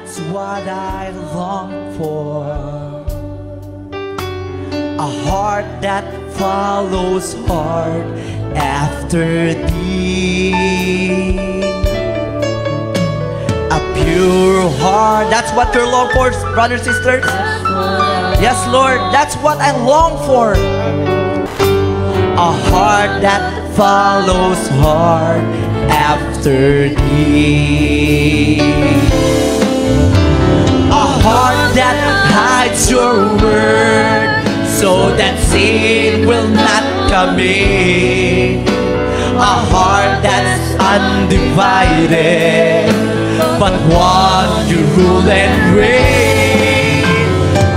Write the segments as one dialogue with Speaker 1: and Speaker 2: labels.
Speaker 1: That's what I long for. A heart that follows hard after thee. A pure heart. That's what you long for, brothers and sisters. Yes, Lord, that's what I long for. A heart that follows hard after thee. A heart that hides your word so that sin will not come in. A heart that's undivided but one you rule and reign.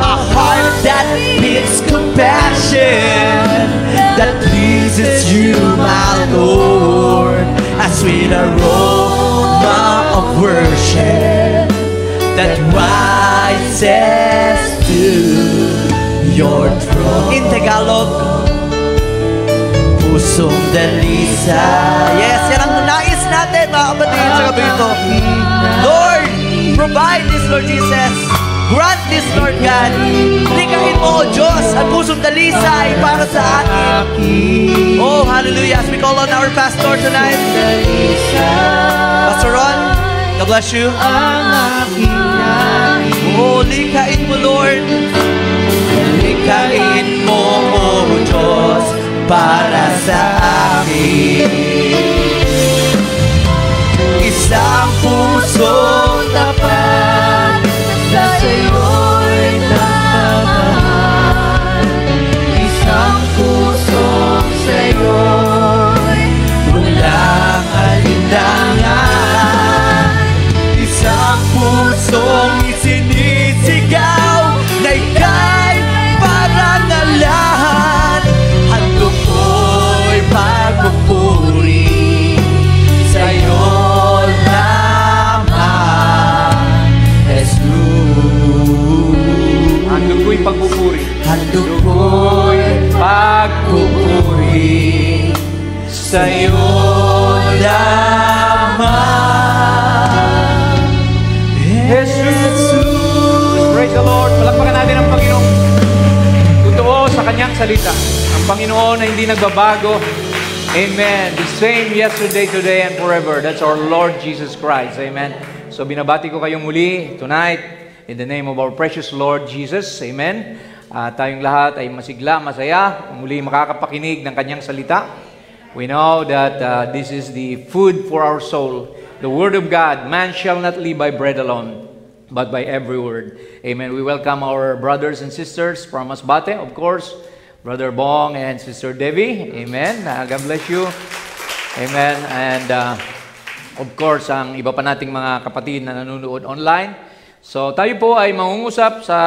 Speaker 1: A heart that needs compassion, that pleases you, my Lord. A sweet aroma of worship that rises to your throne. In Tagalog, pusong dalisa. Yes, yan ang nais natin, mga kapatid, sa gabi ito. Lord, provide this, Lord Jesus. Grant this, Lord God. Likahin mo, O Diyos, ang pusong dalisay para sa atin. Oh, hallelujah. As we call on our pastor tonight, Pastor Ron, God bless you. Oh, likahin mo, Lord. Likahin mo, O Diyos, para sa akin. Isang pusong tapat na sa'yo'y nagmamahal. Isang pusong sa'yo'y walang alinlangan. Isang pusong isinisigaw na ika'y parangalan. Handog ko'y pagpupuri sa'yo lamang, Jesus.
Speaker 2: Handog ko'y pagpupuri.
Speaker 1: Handog ko'y pagpupuri sa'yo lamang, Jesus.
Speaker 2: Praise the Lord. Palakpakan natin ang Panginoon. Totoo sa kanyang salita. Ang Panginoon ay hindi nagbabago. Amen. The same yesterday, today, and forever. That's our Lord Jesus Christ. Amen. So binabati ko kayong muli tonight in the name of our precious Lord Jesus. Amen. Tayong lahat ay masigla, masaya, muli makakapakinig ng kanyang salita. We know that this is the food for our soul. The Word of God. Man shall not live by bread alone, but by every word. Amen. We welcome our brothers and sisters from Masbate, of course, Brother Bong and Sister Devi. Amen. God bless you. Amen. And of course, ang iba pa nating mga kapatid na nanonood online. So tayo po ay mangungusap sa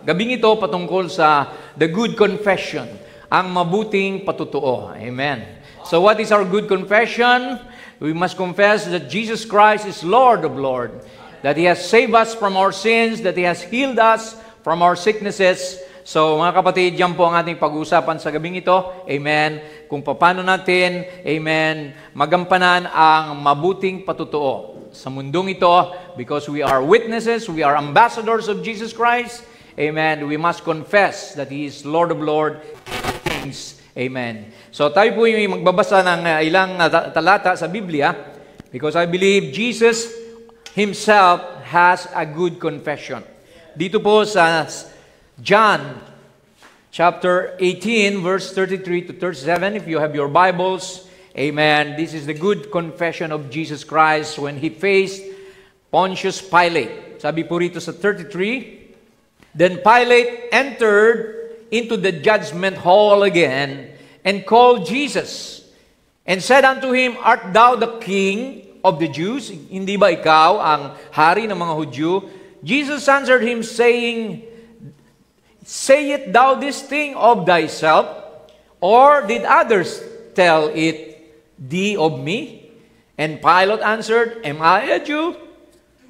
Speaker 2: gabing ito patungkol sa the good confession, ang mabuting patutuo. Amen. So what is our good confession? We must confess that Jesus Christ is Lord of Lords, that He has saved us from our sins, that He has healed us from our sicknesses. So mga kapatid, yan po ang ating pag-uusapan sa gabing ito. Amen. Kung paano natin, amen, magampanan ang mabuting patutuo sa mundong ito, because we are witnesses, we are ambassadors of Jesus Christ. Amen. We must confess that He is Lord of Lords. Amen. So tayo po yung magbabasa ng ilang talata sa Biblia, because I believe Jesus Himself has a good confession. Dito po sa John chapter 18 verse 33 to 37, if you have your Bibles, amen, this is the good confession of Jesus Christ when He faced Pontius Pilate. Sabi po rito sa 33, then Pilate entered into the judgment hall again and called Jesus and said unto him, art thou the king of the Jews? Hindi ba ikaw ang hari ng mga Hudyo? Jesus answered him, saying, sayest thou this thing of thyself, or did others tell it thee of me? And Pilate answered, am I a Jew?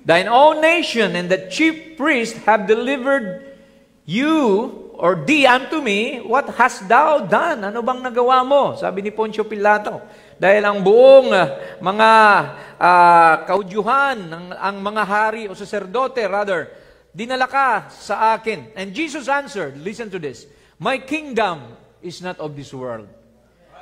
Speaker 2: Thine own nation and the chief priests have delivered you or thee unto me. What hast thou done? Ano bang nagawa mo? Sabi ni Poncio Pilato. Dahil ang buong mga kaudyuhan, ang mga hari o saserdote, rather, dinala ka sa akin. And Jesus answered, listen to this, my kingdom is not of this world.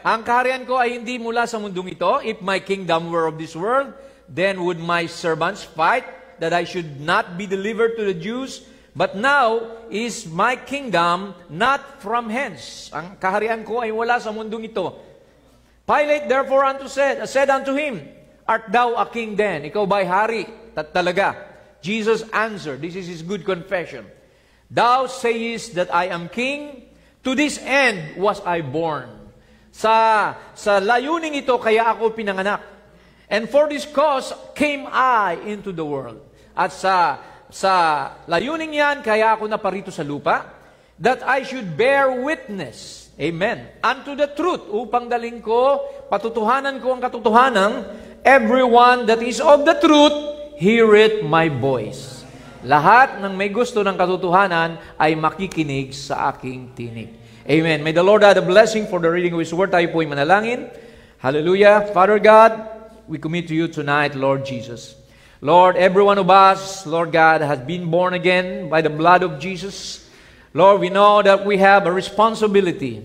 Speaker 2: Ang kaharian ko ay hindi mula sa mundong ito. If my kingdom were of this world, then would my servants fight that I should not be delivered to the Jews? But now is my kingdom not from hence. Ang kaharian ko ay wala sa mundong ito. Pilate therefore said unto him, art thou a king then? Ikaw ba'y hari? Talaga. Jesus answered, this is his good confession. Thou sayest that I am king, to this end was I born. Sa layuning ito, kaya ako pinanganak. And for this cause came I into the world. At sa layuning yan, kaya ako naparito sa lupa, that I should bear witness, amen, unto the truth, upang daling ko, patutuhanan ko ang katotohanan, everyone that is of the truth, heareth my voice. Lahat ng may gusto ng katotohanan ay makikinig sa aking tinig. Amen. May the Lord add a blessing for the reading of His Word. Tayo po'y manalangin. Hallelujah. Father God, we commit to you tonight, Lord Jesus. Lord, every one of us, Lord God, has been born again by the blood of Jesus. Lord, we know that we have a responsibility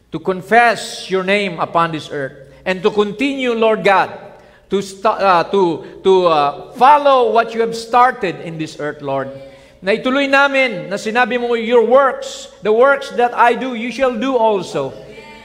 Speaker 2: to confess your name upon this earth and to continue, Lord God, to follow what you have started in this earth, Lord. Na ituloy namin na sinabi mo, your works, the works that I do, you shall do also.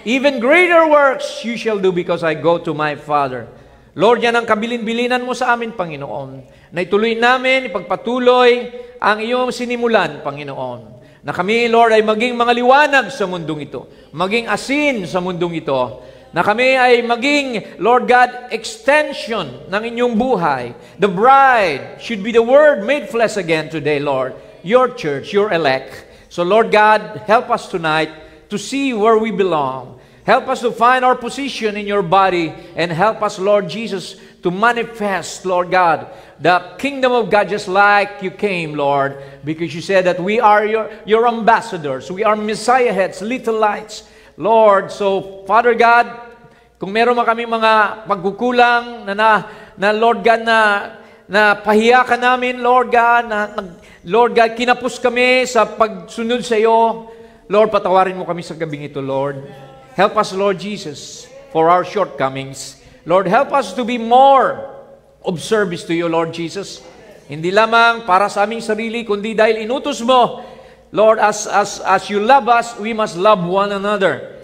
Speaker 2: Even greater works you shall do because I go to my Father. Lord, yan ang kabilin-bilinan mo sa amin, Panginoon. Na ituloy namin, ipagpatuloy ang iyong sinimulan, Panginoon. Na kami, Lord, ay maging mga liwanag sa mundong ito. Maging asin sa mundong ito. Na kami ay maging, Lord God, extension ng inyong buhay. The bride should be the Word made flesh again today, Lord. Your church, your elect. So, Lord God, help us tonight to see where we belong. Help us to find our position in your body. And help us, Lord Jesus, to manifest, Lord God, the kingdom of God just like you came, Lord. Because you said that we are your ambassadors. We are Messiah heads, little lights. Lord, so, Father God, kung meron kami mga pagkukulang na Lord God, na pahiya ka namin, Lord God, Lord God, kinapos kami sa pagsunod sa iyo, Lord, patawarin mo kami sa gabing ito, Lord. Help us, Lord Jesus, for our shortcomings. Lord, help us to be more of service to you, Lord Jesus. Hindi lamang para sa aming sarili, kundi dahil inutos mo, Lord, as you love us, we must love one another.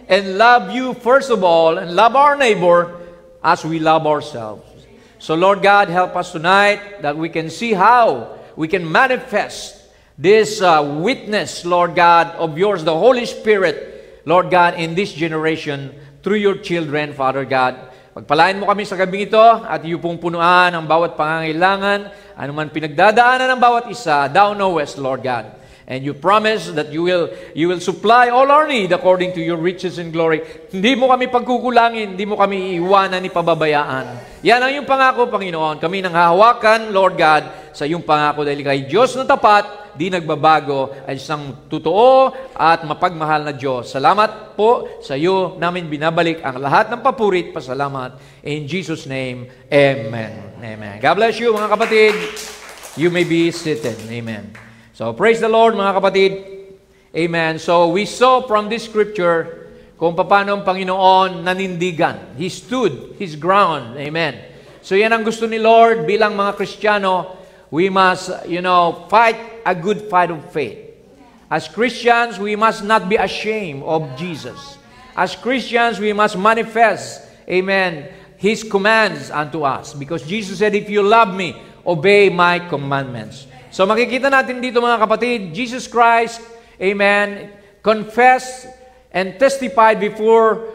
Speaker 2: And love you first of all, and love our neighbor as we love ourselves. So Lord God, help us tonight that we can see how we can manifest this witness, Lord God, of yours, the Holy Spirit, Lord God, in this generation, through your children, Father God. Pagpalain mo kami sa gabing ito at iyo pong punuan ang bawat pangangailangan, anuman pinagdadaanan ng bawat isa, thou knowest, Lord God. And you promise that you will supply all our need according to your riches and glory. Hindi mo kami pagkukulangin, hindi mo kami iiwanan ni pababayaan. Yan ang iyong pangako, Panginoon. Kami nang hahawakan, Lord God, sa iyong pangako dahil kay Diyos na tapat, di nagbabago, ay isang totoo at mapagmahal na Diyos. Salamat po sa iyo namin binabalik ang lahat ng papurit, pasalamat. In Jesus' name, Amen. Amen. God bless you, mga kapatid. You may be seated. Amen. So, praise the Lord, mga kapatid. Amen. So, we saw from this scripture kung paano ang Panginoon nanindigan. He stood his ground. Amen. So, yan ang gusto ni Lord bilang mga Kristiyano. We must, fight a good fight of faith. As Christians, we must not be ashamed of Jesus. As Christians, we must manifest, amen, His commands unto us. Because Jesus said, if you love me, obey my commandments. So makikita natin dito, mga kapatid, Jesus Christ, amen, confessed and testified before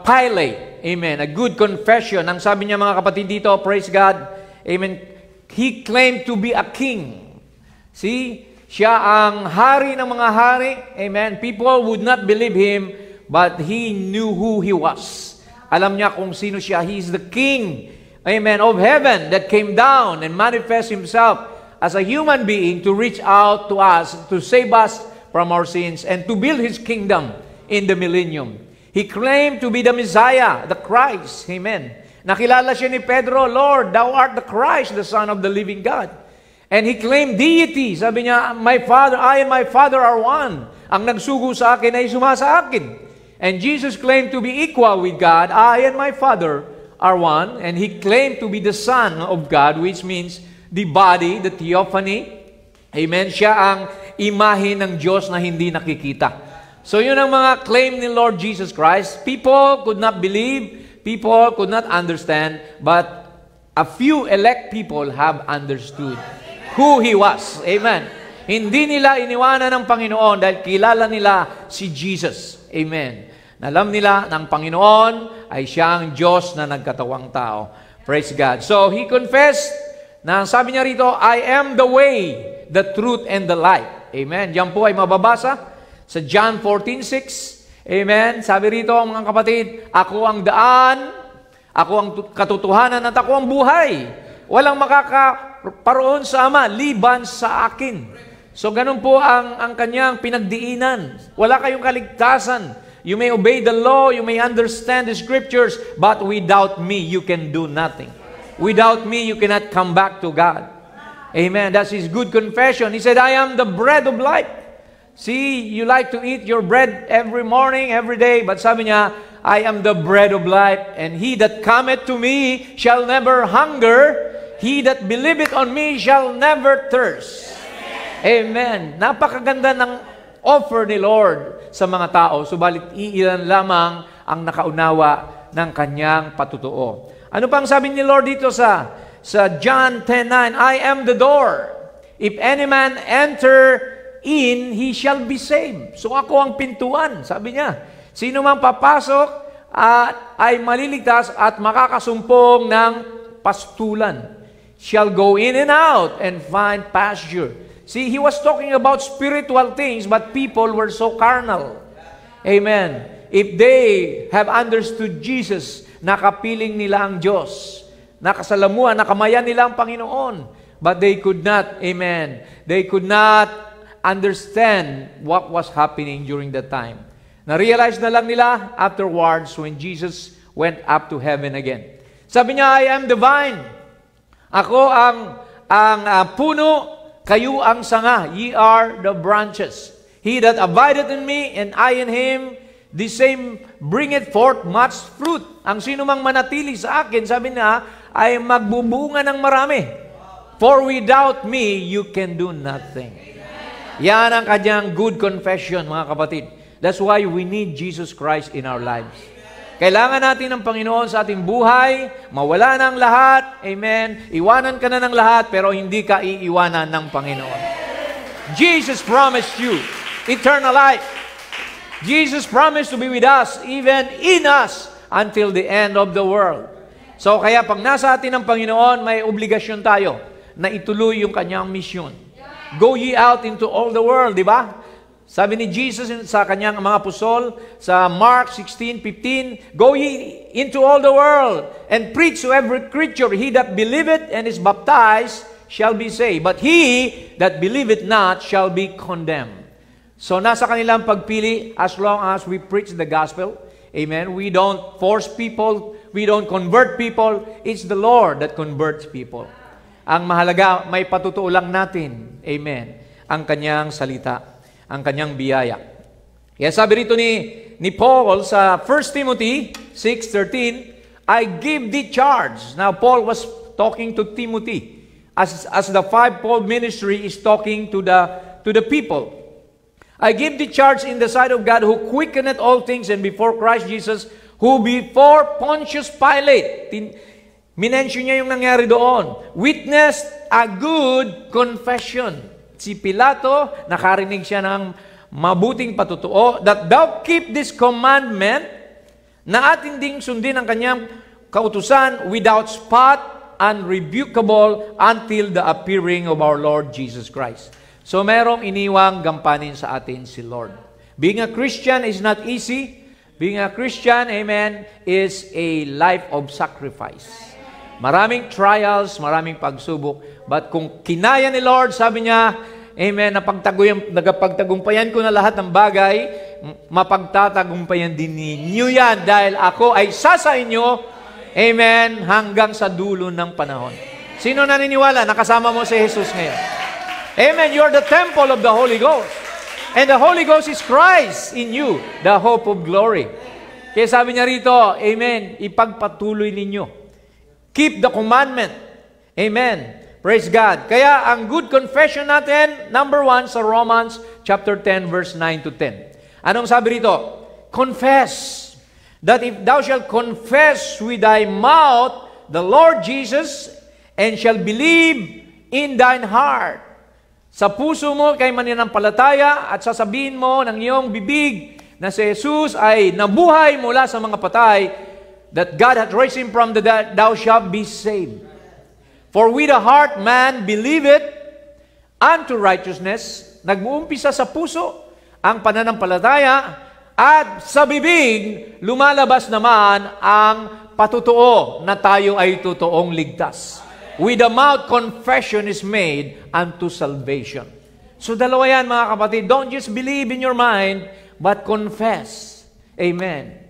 Speaker 2: Pilate. Amen. A good confession. Ang sabi niya, mga kapatid dito, praise God, amen, he claimed to be a king. See, siya ang hari ng mga hari. Amen. People would not believe him, but he knew who he was. Alam niya kung sino siya. He is the king, amen, of heaven that came down and manifest himself as a human being to reach out to us, to save us from our sins, and to build His kingdom in the millennium. He claimed to be the Messiah, the Christ. Amen. Nakilala siya ni Pedro, Lord, Thou art the Christ, the Son of the living God. And he claimed deity. Sabi niya, my Father, I and my Father are one. Ang nagsugo sa akin ay sumasa akin. And Jesus claimed to be equal with God. I and my Father are one. And he claimed to be the Son of God, which means the body, the theophany. Amen. Siya ang imahe ng Diyos na hindi nakikita. So yun ang mga claim ni Lord Jesus Christ. People could not believe, people could not understand, but a few elect people have understood who He was. Amen. Hindi nila iniwanan ng Panginoon dahil kilala nila si Jesus. Amen. Alam nila ng Panginoon ay siyang Diyos na nagkatawang tao. Praise God. So He confessed na sabi niya rito, I am the way, the truth, and the life. Amen. Diyan po ay mababasa sa John 14:6. Amen. Sabi rito, mga kapatid, ako ang daan, ako ang katotohanan at ako ang buhay. Walang makakaparoon sa Ama, liban sa akin. So ganun po ang kanyang pinagdiinan. Wala kayong kaligtasan. You may obey the law, you may understand the scriptures, but without me, you can do nothing. Without me, you cannot come back to God. Amen. That's his good confession. He said, I am the bread of life. See, you like to eat your bread every morning, every day, but sabi niya, I am the bread of life, and he that cometh to me shall never hunger. He that believeth on me shall never thirst. Amen. Napakaganda ng offer ni Lord sa mga tao, subalit iilan lamang ang nakaunawa ng kanyang patutuo. Ano pang sabi ni Lord dito sa John 10:9? I am the door. If any man enter in, he shall be saved. So ako ang pintuan, sabi niya. Sino mang papasok ay maliligtas at makakasumpong ng pastulan. Shall go in and out and find pasture. See, he was talking about spiritual things, but people were so carnal. Amen. If they have understood Jesus, nakapiling nila ang Diyos. Nakasalamuhan, nakamayan nila ang Panginoon. But they could not, amen, they could not understand what was happening during that time. Na-realize na lang nila afterwards when Jesus went up to heaven again. Sabi niya, I am the vine. Ako ang puno, kayo ang sanga. Ye are the branches. He that abideth in me, and I in him, the same bringeth forth much fruit. Ang sino mang manatili sa akin, sabi niya, ay magbubunga ng marami. For without me, you can do nothing. Yan ang kanyang good confession, mga kapatid. That's why we need Jesus Christ in our lives. Kailangan natin ng Panginoon sa ating buhay, mawala ng lahat, amen, iwanan ka na ng lahat, pero hindi ka iiwanan ng Panginoon. Jesus promised you eternal life. Jesus promised to be with us, even in us, until the end of the world. So kaya pag nasa atin ng Panginoon, may obligasyon tayo na ituloy yung kanyang mission. Go ye out into all the world, di ba? Sabi ni Jesus sa kanyang mga apostol sa Mark 16:15, Go ye into all the world and preach to every creature. He that believeth and is baptized shall be saved, but he that believeth not shall be condemned. So nasa kanilang pagpili as long as we preach the gospel. Amen. We don't force people. We don't convert people. It's the Lord that converts people. Ang mahalaga, may patutuo lang natin. Amen. Ang kanyang salita. Ang kanyang biyaya. Kaya sabi rito ni Paul sa 1 Timothy 6:13, I give thee charge. Now Paul was talking to Timothy as the fivefold ministry is talking to the people. I give thee charge in the sight of God who quickeneth all things, and before Christ Jesus, who before Pontius Pilate, minention niya yung nangyari doon, witnessed a good confession. Si Pilato, nakarinig siya ng mabuting patutuo, that thou keep this commandment, na atin ding sundin ang kanyang kautusan without spot, unrebukable, until the appearing of our Lord Jesus Christ. So merong iniwang gampanin sa atin si Lord. Being a Christian is not easy. Being a Christian, amen, is a life of sacrifice. Maraming trials, maraming pagsubok. But kung kinaya ni Lord, sabi niya, amen, nagapagtagumpayan ko na lahat ng bagay, mapagtatagumpayan din ninyo yan dahil ako ay sa inyo, Amen. Hanggang sa dulo ng panahon. Sino naniniwala? Nakasama mo si Jesus ngayon. Amen. You are the temple of the Holy Ghost. And the Holy Ghost is Christ in you, the hope of glory. Kaya sabi niya rito, amen, ipagpatuloy ninyo. Keep the commandment. Amen. Praise God. Kaya ang good confession natin, number 1 sa Romans chapter 10 verse 9 to 10. Anong sabi rito? Confess that if thou shalt confess with thy mouth the Lord Jesus and shall believe in thine heart. Sa puso mo kay mananampalataya at sasabihin mo ng iyong bibig na si Jesus ay nabuhay mula sa mga patay, that God hath raised him from the dead, thou shalt be saved. For with the heart man believeth unto righteousness, nag-uumpisa sa puso ang pananampalataya, at sa bibig lumalabas naman ang patutuo na tayo ay totoong ligtas. With the mouth confession is made unto salvation. So dalawa yan mga kapatid. Don't just believe in your mind, but confess. Amen.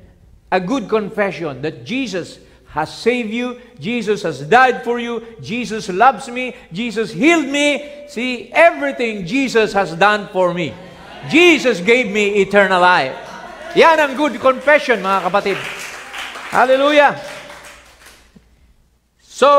Speaker 2: A good confession that Jesus has saved you, Jesus has died for you, Jesus loves me, Jesus healed me. See, everything Jesus has done for me. Jesus gave me eternal life. Yan ang good confession, mga kapatid. Hallelujah. So,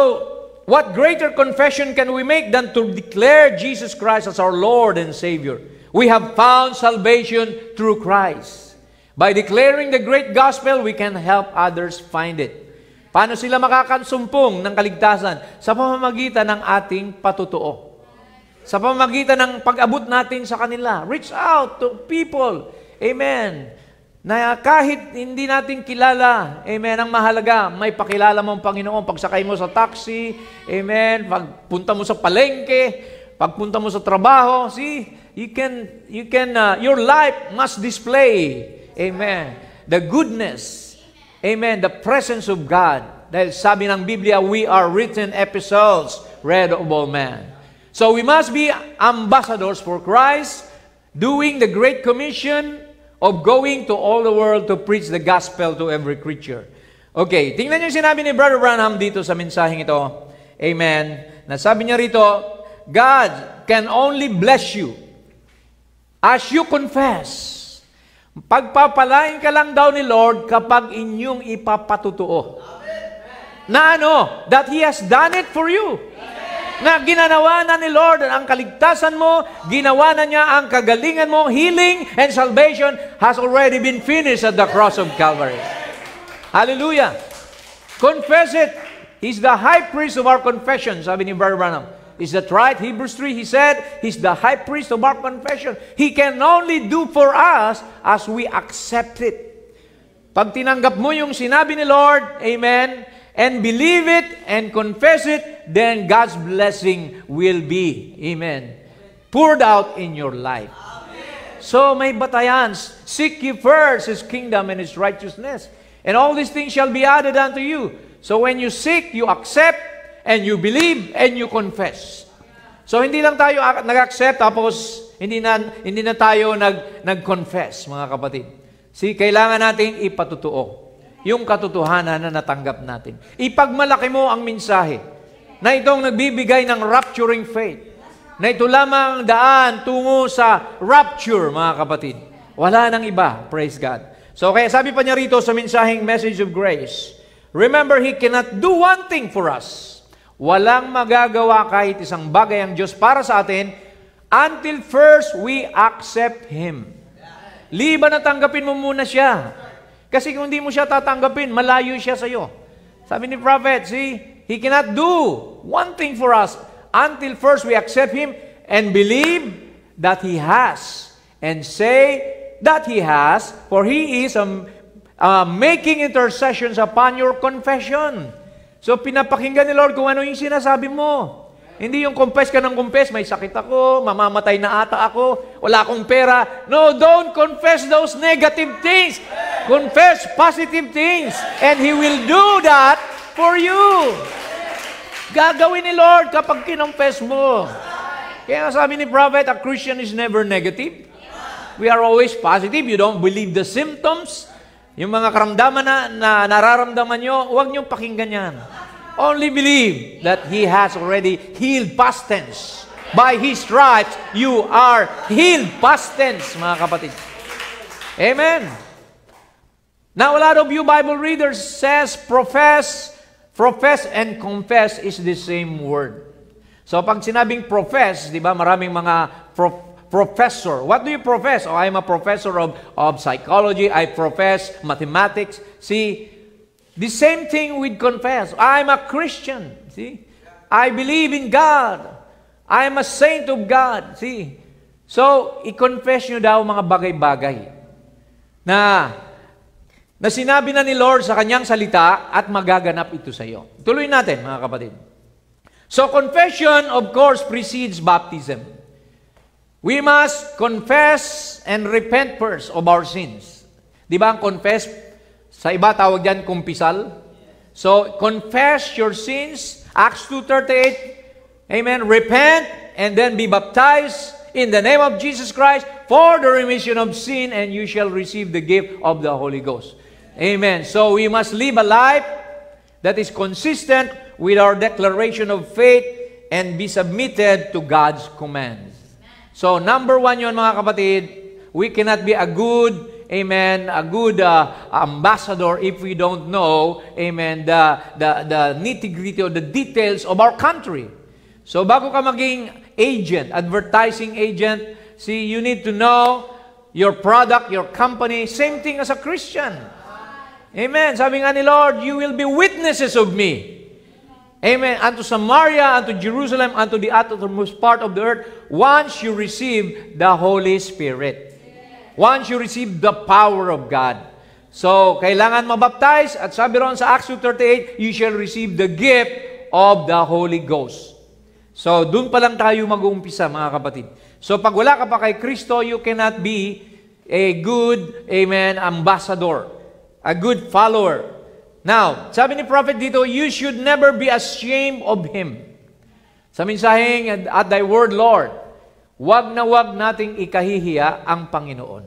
Speaker 2: what greater confession can we make than to declare Jesus Christ as our Lord and Savior? We have found salvation through Christ. By declaring the great gospel, we can help others find it. Paano sila makakasumpong ng kaligtasan? Sa pamamagitan ng ating patutuo. Sa pamamagitan ng pag-abot natin sa kanila. Reach out to people. Amen. Na kahit hindi natin kilala, amen, ang mahalaga, may pakilala mo ang Panginoon. Pagsakay mo sa taxi, amen, pagpunta mo sa palengke, pagpunta mo sa trabaho, see, your life must display, amen, the goodness, amen, the presence of God. Dahil sabi ng Biblia, we are written epistles, read of all men. So we must be ambassadors for Christ, doing the Great Commission of going to all the world to preach the gospel to every creature. Okay, tingnan niyo sinabi ni Brother Branham dito sa mensaheng ito. Amen. Nasabi niya rito, God can only bless you as you confess. Pagpapalain ka lang daw ni Lord kapag inyong ipapatutuo. Na ano? That He has done it for you. Na ginanawa na ni Lord ang kaligtasan mo, ginawa na niya ang kagalingan mo, healing and salvation has already been finished at the cross of Calvary. Hallelujah! Confess it. He's the high priest of our confession, sabi ni Brother Branham. Is that right? Hebrews 3, he said, He's the high priest of our confession. He can only do for us as we accept it. Pag tinanggap mo yung sinabi ni Lord, amen, and believe it and confess it, then God's blessing will be, amen, poured out in your life. Amen. So may batayan, seek ye first His kingdom and His righteousness, and all these things shall be added unto you. So when you seek, you accept, and you believe, and you confess. So hindi lang tayo nag-accept, tapos hindi na tayo nag-confess, mga kapatid. See, kailangan natin ipatutuo yung katotohanan na natanggap natin. Ipagmalaki mo ang mensahe na itong nagbibigay ng rapturing faith. Na ito lamang daan tungo sa rapture, mga kapatid. Wala nang iba. Praise God. So kaya sabi pa niya rito sa mensaheng message of grace, remember, He cannot do one thing for us. Walang magagawa kahit isang bagay ang Diyos para sa atin until first we accept Him. Liban na tanggapin mo muna siya. Kasi kung hindi mo siya tatanggapin, malayo siya sa iyo. Sabi ni Prophet, see, He cannot do one thing for us until first we accept Him and believe that He has and say that He has, for He is making intercessions upon your confession. So pinapakinggan ni Lord kung ano yung sinasabi mo. Hindi yung confess ka ng confess, may sakit ako, mamamatay na ata ako, wala akong pera. No, don't confess those negative things. Confess positive things. And He will do that for you. Gagawin ni Lord kapag kinonfess mo. Kaya sabi ni Prophet, a Christian is never negative. We are always positive. You don't believe the symptoms. Yung mga karamdaman na nararamdaman nyo, huwag nyo pakinggan yan. Only believe that He has already healed, past tense. By His stripes, you are healed, past tense, mga kapatid. Amen. Now, a lot of you Bible readers says profess and confess is the same word. So, pag sinabing profess, di ba, maraming mga professor. What do you profess? Oh, I'm a professor of psychology. I profess mathematics. See, the same thing with confess. I'm a Christian. See, I believe in God. I'm a saint of God. See, so, i-confess nyo daw mga bagay-bagay na sinabi na ni Lord sa kanyang salita at magaganap ito sa iyo. Tuloy natin, mga kapatid. So, confession, of course, precedes baptism. We must confess and repent first of our sins. Di ba ang confess, sa iba tawag dyan kumpisal? So, confess your sins, Acts 2:38, amen, repent, and then be baptized in the name of Jesus Christ for the remission of sin, and you shall receive the gift of the Holy Ghost. Amen. So, we must live a life that is consistent with our declaration of faith and be submitted to God's commands. So, number one yun, mga kapatid, we cannot be a good, amen, a good ambassador if we don't know, amen, the nitty-gritty or the details of our country. So, bago ka maging agent, advertising agent, see, you need to know your product, your company, same thing as a Christian. Amen. Sabi nga ni Lord, you will be witnesses of me. Amen. Unto Samaria, unto Jerusalem, unto the uttermost part of the earth, once you receive the Holy Spirit. Once you receive the power of God. So, kailangan mabaptize, at sabi ron sa Acts 2:38, you shall receive the gift of the Holy Ghost. So, dun pa lang tayo mag-uumpisa, mga kapatid. So, pag wala ka pa kay Kristo, you cannot be a good, amen, ambassador, a good follower. Now, sabi ni prophet dito, you should never be ashamed of Him. Sa mensaheng, at Thy word, Lord, wag na wag nating ikahihiya ang Panginoon.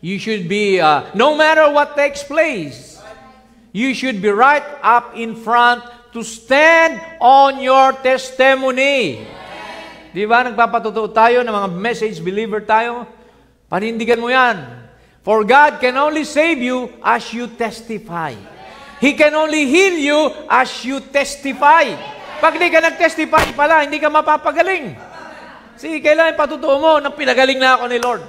Speaker 2: You should be, no matter what takes place, you should be right up in front to stand on your testimony. Di ba, nagpapatutuo tayo ng mga message believer tayo? Panindigan mo yan. For God can only save you as you testify. He can only heal you as you testify. Pag di ka nag-testify pala, hindi ka mapapagaling. Sige, kailangan patutuo mo na pinagaling na ako ni Lord.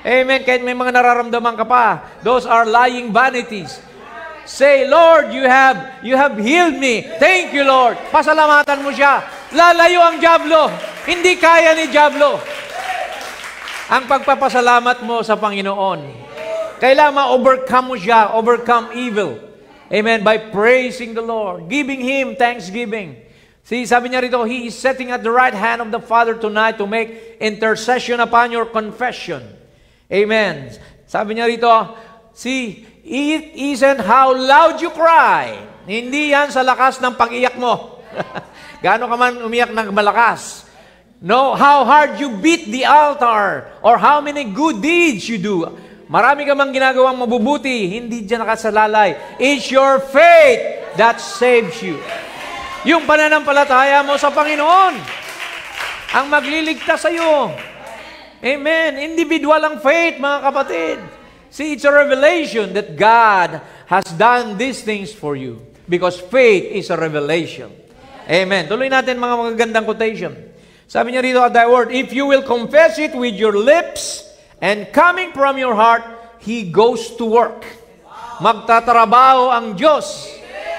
Speaker 2: Amen. Kahit may mga nararamdaman ka pa, those are lying vanities. Say, Lord, you have healed me. Thank you, Lord. Pasalamatan mo siya. Lalayo ang diablo. Hindi kaya ni diablo ang pagpapasalamat mo sa Panginoon. Kailangan ma-overcome mo siya, overcome evil. Amen. By praising the Lord, giving Him thanksgiving. See, sabi niya rito, He is sitting at the right hand of the Father tonight to make intercession upon your confession. Amen. Sabi niya rito, see, it isn't how loud you cry. Hindi yan sa lakas ng pag-iyak mo. Gaano ka man umiyak ng malakas. No, how hard you beat the altar or how many good deeds you do. Marami ka mang ginagawang mabubuti, hindi dyan nakasalalay. It's your faith that saves you. Yung pananampalataya mo sa Panginoon ang magliligtas sa iyo. Amen. Individual ang faith, mga kapatid. See, it's a revelation that God has done these things for you because faith is a revelation. Amen. Tuloy natin mga magagandang quotation. Sabi niya rito at Thy word, if you will confess it with your lips and coming from your heart, He goes to work. Magtatrabaho ang Diyos.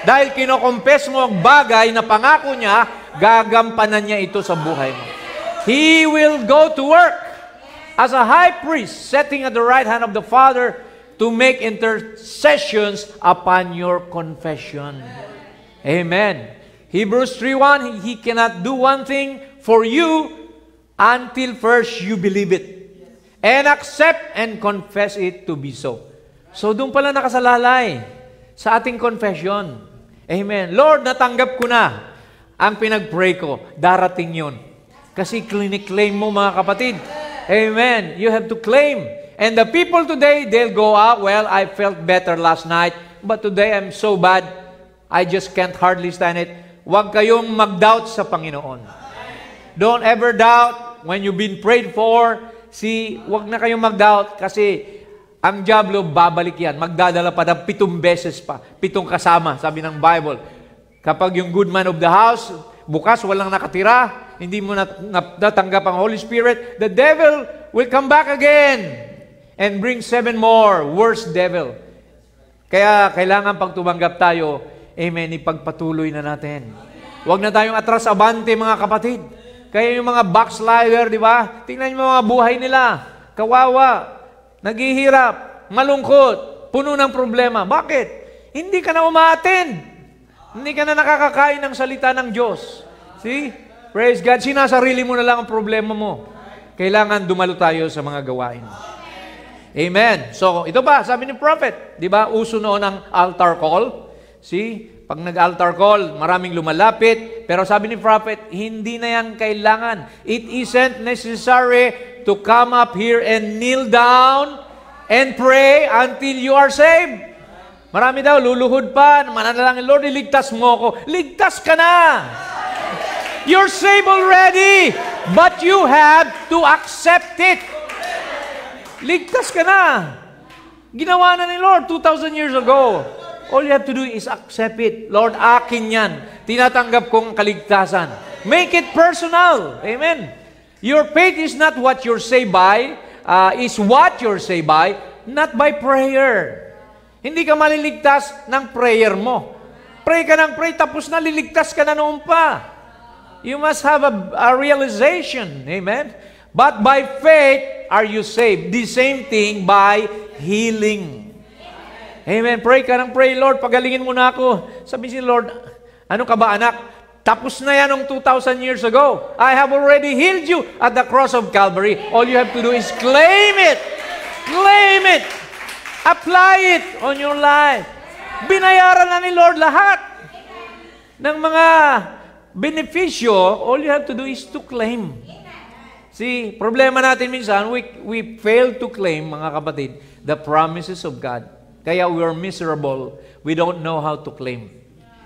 Speaker 2: Dahil kinokompes mo ang bagay na pangako niya, gagampanan niya ito sa buhay mo. He will go to work as a high priest, sitting at the right hand of the Father to make intercessions upon your confession. Amen. Hebrews 3:1, He cannot do one thing for you until first you believe it and accept and confess it to be so. So, doon pala nakasalalay sa ating confession. Amen. Lord, natanggap ko na ang pinag-pray ko. Darating yun. Kasi clinic-claim mo, mga kapatid. Amen. You have to claim. And the people today, they'll go out, well, I felt better last night, but today I'm so bad, I just can't hardly stand it. Huwag kayong mag-doubt sa Panginoon. Don't ever doubt when you've been prayed for. Huwag na kayong mag-doubt kasi ang diablo, babalik yan. Magdadala pa ng 7 beses pa. 7 kasama, sabi ng Bible. Kapag yung good man of the house, bukas walang nakatira, hindi mo natanggap ang Holy Spirit, the devil will come back again and bring 7 more, worse devil. Kaya kailangan pag tumanggap tayo, amen, ipagpatuloy na natin. Huwag na tayong atras abante, mga kapatid. Kaya yung mga backslider, di ba? Tingnan mo mga buhay nila. Kawawa, naghihirap, malungkot, puno ng problema. Bakit? Hindi ka na umaattend. Hindi ka na nakakakain ng salita ng Diyos. See? Praise God. Sinasarili mo na lang ang problema mo. Kailangan dumalo tayo sa mga gawain. Amen. So, ito ba, sabi ni prophet, di ba, uso noon ang altar call. See? Pag nag-altar call, maraming lumalapit. Pero sabi ni prophet, hindi na yan kailangan. It isn't necessary to come up here and kneel down and pray until you are saved. Marami daw, luluhod pa, mananalangin, Lord, iligtas mo ako. Ligtas ka na! You're saved already, but you have to accept it. Ligtas ka na. Ginawa na ni Lord 2,000 years ago. All you have to do is accept it. Lord, akin yan. Tinatanggap kong kaligtasan. Make it personal. Amen. Your faith is not what you're saved by, is what you're saved by, not by prayer. Hindi ka maliligtas ng prayer mo. Pray ka ng pray, tapos na liligtas ka na noon pa. You must have a realization. Amen. But by faith are you saved. The same thing by healing. Amen. Pray ka ng pray, Lord, pagalingin mo na ako. Sabi si Lord, ano ka ba anak? Tapos na yan ng 2,000 years ago. I have already healed you at the cross of Calvary. All you have to do is claim it. Claim it. Apply it on your life. Binayaran na ni Lord lahat ng mga benepisyo. All you have to do is to claim. See, problema natin minsan, we fail to claim, mga kapatid, the promises of God. Kaya we are miserable. We don't know how to claim.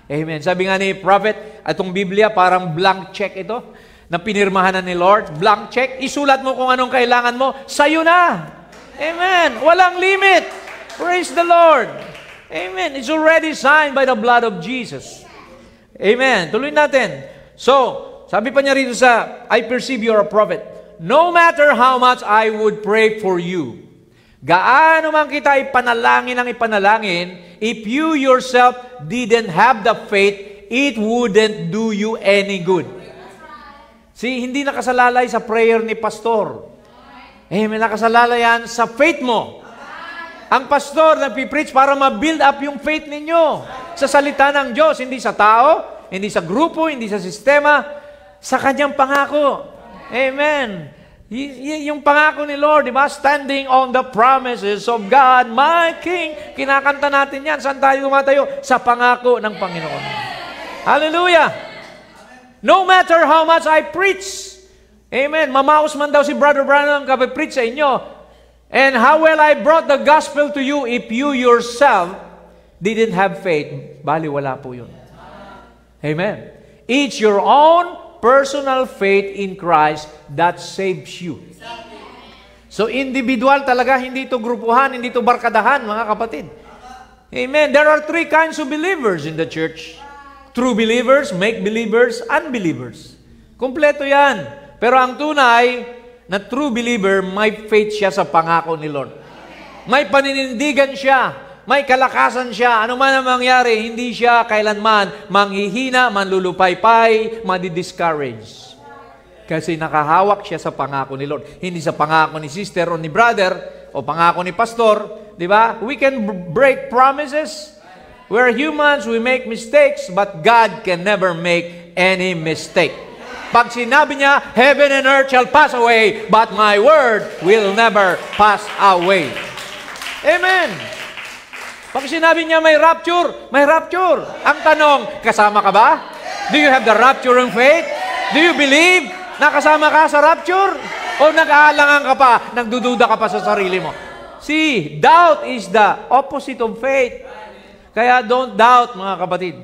Speaker 2: Amen. Sabi nga ni prophet, itong Biblia parang blank check ito, na pinirmahan na ni Lord. Blank check, isulat mo kung anong kailangan mo, sa'yo na. Amen. Walang limit. Praise the Lord. Amen. It's already signed by the blood of Jesus. Amen. Tuloy natin. So, sabi pa niya rito sa, I perceive you're a prophet. No matter how much I would pray for you, gaano man kita ipanalangin ang ipanalangin, if you yourself didn't have the faith, it wouldn't do you any good. See, hindi nakasalalay sa prayer ni pastor. May nakasalalay yan sa faith mo. Ang pastor nagpipreach para ma-build up yung faith ninyo sa salita ng Diyos, hindi sa tao, hindi sa grupo, hindi sa sistema, sa kanyang pangako. Amen. Yung pangako ni Lord, di ba? Standing on the promises of God, my King. Kinakanta natin yan. Saan tayo tumatayo? Sa pangako ng Panginoon. Hallelujah! No matter how much I preach. Amen. Mamaos man daw si Brother Branham kapipreach sa inyo. And how well I brought the gospel to you if you yourself didn't have faith. Bali, wala po yun. Amen. Each your own personal faith in Christ that saves you. So individual talaga, hindi ito grupuhan, hindi ito barkadahan, mga kapatid. Amen. There are 3 kinds of believers in the church. True believers, make believers, unbelievers. Kompleto yan. Pero ang tunay na true believer, may faith siya sa pangako ni Lord. May paninindigan siya. May kalakasan siya. Ano man ang mangyari, hindi siya kailanman manghihina, manlulupaypay, madi-discourage. Kasi nakahawak siya sa pangako ni Lord. Hindi sa pangako ni sister o ni brother o pangako ni pastor. Di ba? We can break promises. We're humans, we make mistakes, but God can never make any mistake. Pag sinabi niya, heaven and earth shall pass away, but my word will never pass away. Amen. Pag sinabi niya may rapture, may rapture. Ang tanong, kasama ka ba? Do you have the rapturing faith? Do you believe na kasama ka sa rapture? O nag-aalangan ka pa, nagdududa ka pa sa sarili mo. See, doubt is the opposite of faith. Kaya don't doubt, mga kapatid.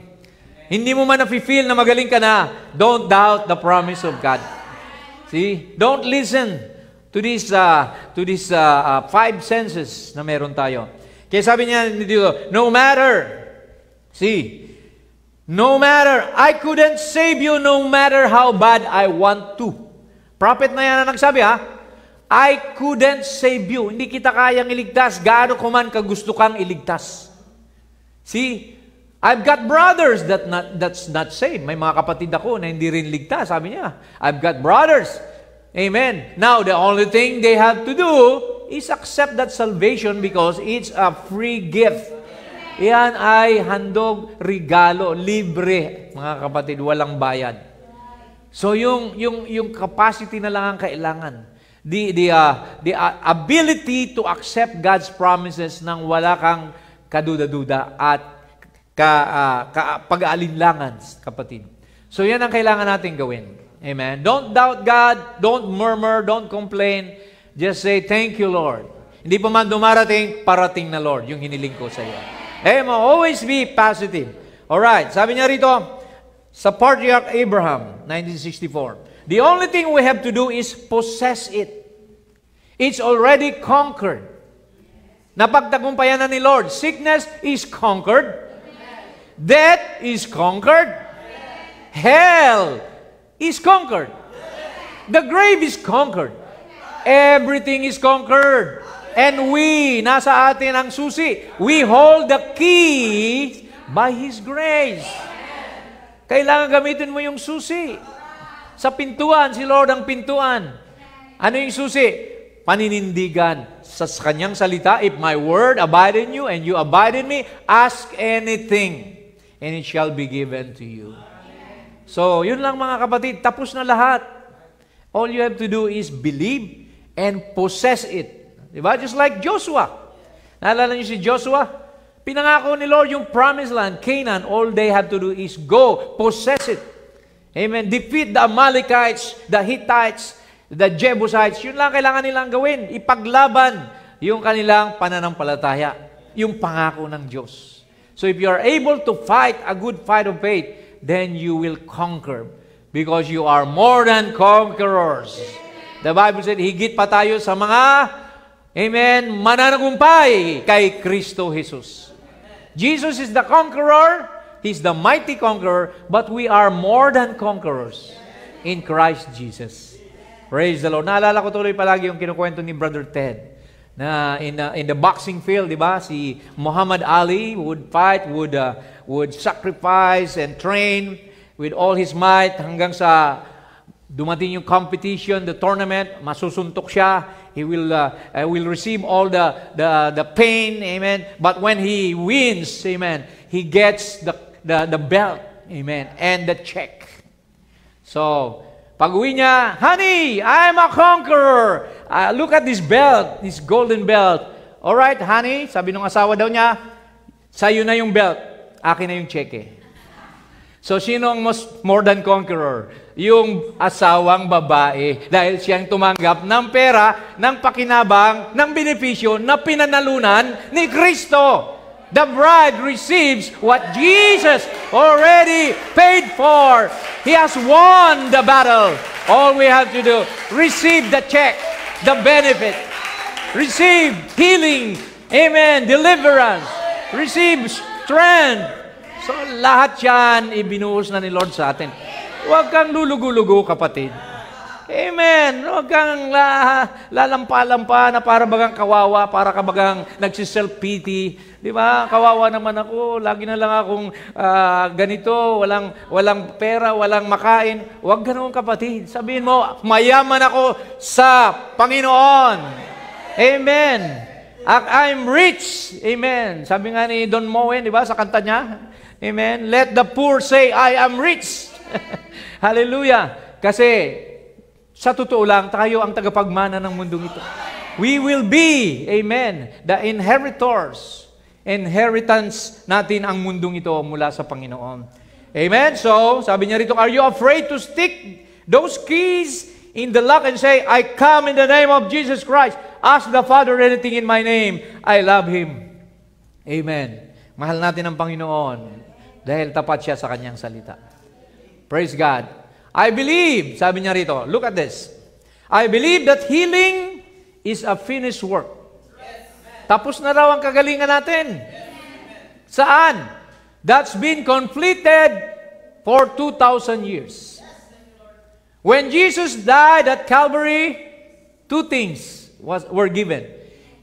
Speaker 2: Hindi mo man nafe-feel na magaling ka na, don't doubt the promise of God. See, don't listen to these five senses na meron tayo. Kaya sabi niya dito, no matter, I couldn't save you no matter how bad I want to. Prophet na yan na nagsabi, I couldn't save you. Hindi kita kayang iligtas. Gaano ko man kagusto kang iligtas. See, I've got brothers that's not saved. May mga kapatid ako na hindi rin ligtas. Sabi niya, I've got brothers. Amen. Now, the only thing they have to do is accept that salvation because it's a free gift. Yan ay handog, regalo, libre, mga kapatid, walang bayad. So, yung capacity na lang ang kailangan. The ability to accept God's promises nang wala kang kaduda-duda at pag-aalinlangan, kapatid. So, yan ang kailangan natin gawin. Amen. Don't doubt God. Don't murmur. Don't complain. Just say, thank you, Lord. Hindi pa man dumarating, parating na, Lord, yung hiniling ko sa iyo. Amen. Always be positive. Alright. Sabi niya rito, sa Patriarch Abraham, 1964, the only thing we have to do is possess it. It's already conquered. Napagtagumpayan na ni Lord. Sickness is conquered. Death is conquered. Hell is conquered. The grave is conquered. Everything is conquered. And nasa atin ang susi. We hold the key by His grace. Kailangan gamitin mo yung susi. Sa pintuan, si Lord ang pintuan. Ano yung susi? Paninindigan sa Kanyang salita. If my word abide in you and you abide in me, ask anything and it shall be given to you. So, yun lang mga kapatid. Tapos na lahat. All you have to do is believe and possess it. Diba? Just like Joshua. Naalala niyo si Joshua? Pinangako ni Lord yung promised land, Canaan. All they have to do is go, possess it. Amen. Defeat the Amalekites, the Hittites, the Jebusites. Yun lang kailangan nilang gawin. Ipaglaban yung kanilang pananampalataya. Yung pangako ng Diyos. So if you are able to fight a good fight of faith, then you will conquer. Because you are more than conquerors. The Bible said, higit pa tayo sa mga, amen, mananagumpay kay Kristo Jesus. Jesus is the conqueror. He's the mighty conqueror. But we are more than conquerors in Christ Jesus. Praise the Lord. Naalala ko tuloy palagi yung kinukwento ni Brother Ted. Na in the boxing field, di ba? Si Muhammad Ali would fight, would sacrifice and train with all his might hanggang sa dumating yung competition, the tournament, masusuntok siya. He will receive all the pain, amen. But when he wins, amen, he gets the belt, amen, and the check. So, pag-uwi niya, honey, I'm a conqueror. Look at this belt, this golden belt. All right, honey, sabi ng asawa daw niya, sa'yo na yung belt, akin na yung cheque. So, sino ang more than conqueror? Yung asawang babae. Dahil siyang tumanggap ng pera, ng pakinabang, ng benepisyo na pinanalunan ni Kristo. The bride receives what Jesus already paid for. He has won the battle. All we have to do, receive the check, the benefit. Receive healing. Amen. Deliverance. Receive strength. So, lahat yan, ibinuhos na ni Lord sa atin. Huwag kang lulugo-lugo, kapatid. Amen. Huwag kang lalampa-lampa na para bagang kawawa, para ka bagang nagsiself-pity. Di ba? Kawawa naman ako. Lagi na lang akong ganito, walang pera, walang makain. Huwag ganoon, kapatid. Sabihin mo, mayaman ako sa Panginoon. Amen. I'm rich. Amen. Sabi nga ni Don Moen, di ba, sa kanta niya? Amen. Let the poor say, I am rich. Hallelujah. Kasi, sa totoo lang, tayo ang tagapagmana ng mundong ito. We will be, amen, the inheritors. Inheritance natin ang mundong ito mula sa Panginoon. Amen. So, sabi niya rito, are you afraid to stick those keys in the lock and say, I come in the name of Jesus Christ. Ask the Father anything in my name. I love Him. Amen. Mahal natin ang Panginoon dahil tapat siya sa Kanyang salita. Praise God. I believe, sabi niya rito, look at this. I believe that healing is a finished work. Tapos na raw ang kagalingan natin. Saan? That's been completed for 2,000 years. When Jesus died at Calvary, two things were given.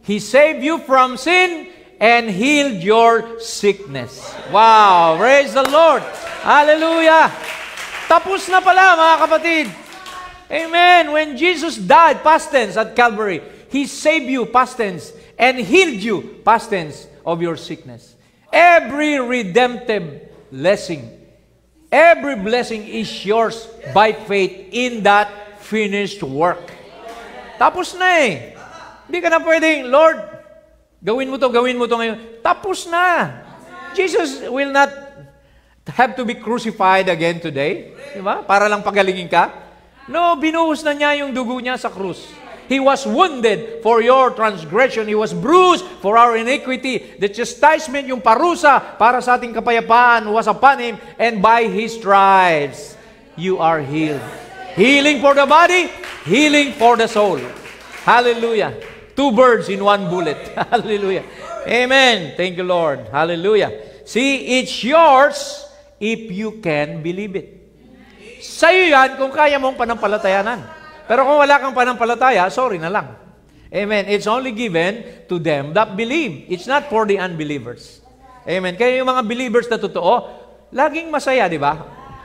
Speaker 2: He saved you from sin and healed your sickness. Wow! Praise the Lord! Hallelujah! Tapos na pala, mga kapatid. Amen! When Jesus died, past tense, at Calvary, He saved you, past tense, and healed you, past tense, of your sickness. Every redemptive blessing, every blessing is yours by faith in that finished work. Tapos na eh. Hindi ka na pwedeng, Lord, gawin mo to ngayon. Tapos na. Jesus will not have to be crucified again today. Diba? Para lang pagalingin ka. No, binuhos na niya yung dugo niya sa krus. He was wounded for your transgression. He was bruised for our iniquity. The chastisement, yung parusa para sa ating kapayapaan was upon Him, and by His stripes, you are healed. Healing for the body, healing for the soul. Hallelujah. Two birds in one bullet. Hallelujah. Amen. Thank you, Lord. Hallelujah. See, it's yours if you can believe it. Sa'yo yan kung kaya mong panampalatayanan. Pero kung wala kang panampalataya, sorry na lang. Amen. It's only given to them that believe. It's not for the unbelievers. Amen. Kaya yung mga believers na totoo, laging masaya, di ba?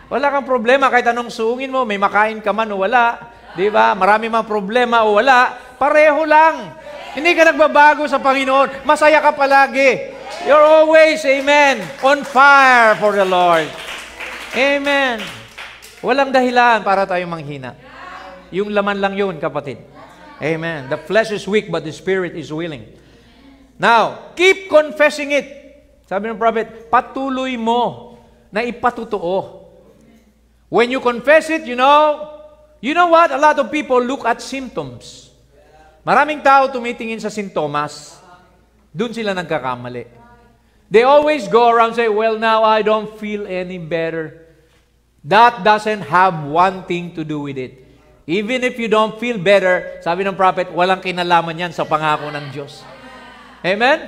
Speaker 2: Wala kang problema kahit anong suungin mo, may makain ka man o wala. Di ba? Marami mang problema o wala. Pareho lang. Hindi ka nagbabago sa Panginoon. Masaya ka palagi. You're always, amen, on fire for the Lord. Amen. Walang dahilan para tayong manghina. Yung laman lang yun, kapatid. Amen. The flesh is weak, but the spirit is willing. Now, keep confessing it. Sabi ng prophet, patuloy mo na ipatutuo. When you confess it, you know what? A lot of people look at symptoms. Maraming tao tumitingin sa sintomas. Doon sila nagkakamali. They always go around and say, well, now I don't feel any better. That doesn't have one thing to do with it. Even if you don't feel better, sabi ng prophet, walang kinalaman yan sa pangako ng Diyos. Amen?